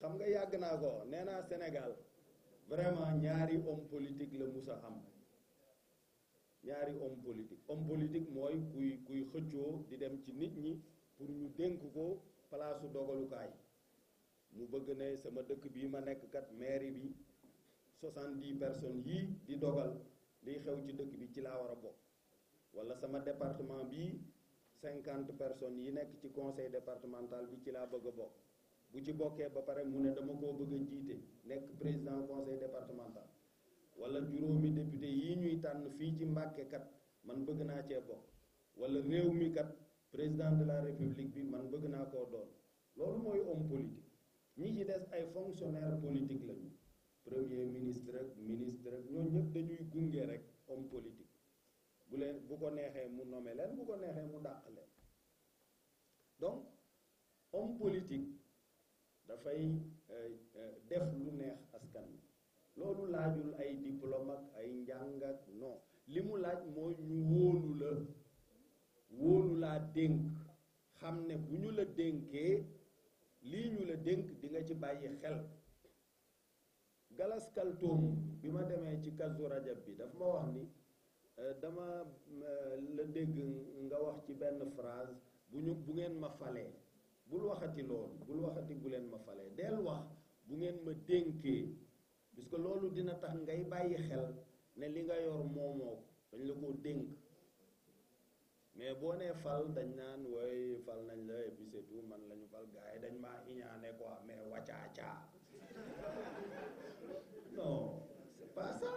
xam nga yàgg naa ko nee naa Sénégal vraiment ñaari homme politique la musa am ñaari homme politique mooy kuy xëccoo di dem ci nit ñi pour ñu dénk ko palaasu dogalukaay mu bëgg ne sama dëkk bii ma nekk kat mairie bi 70 personnes yii di dogal liy xew ci dëkk bi ci laa war a bokk wala sama département bii 50 personnes yi nekk ci conseil départemental bi ci laa bëgg a bokk bu ci bokkee ba pare mu ne dama koo bëgg a jiite nekk président conseil départemental wala juróomi député yi ñuy tànn fii ci Mbàkke kat man bëgg naa cee bokk wala réew mi kat président de la république bi man bëgg naa koo doon loolu mooy homme politique ñi ci des ay fonctionnaire politique lañu premier ministre ak ministre ak ñooñu ñëpp dañuy gunge rek homme politique bu ko neexee mu nommé leen bu ko neexee mu dàq leen donc homme politique dafay def lu neex askan wi loolu laajul ay diplôme ak ay njàng ak non li mu laaj mooy ñu wóolu laa dénk xam ne bu ñu la dénkee lii ñu la dénk di nga ci bàyyi xel Galas Kaltoum bi ma demee ci Kazu Rajab bi daf ma wax ni dama la dégg nga wax ci benn phrase bu ngeen ma falee bul waxati loolu bul waxati bu leen ma falee del wax bu ngeen ma dénkee puisque loolu dina tax ngay bàyyi xel ne li nga yor moomoo ko dañ la koo dénk mais boo nee fal dañ naan wooy fal nañ la et puis c'est tout man la ñu fal gars yi dañ maa iñaane quoi mais waccaacaa non c'est pas ça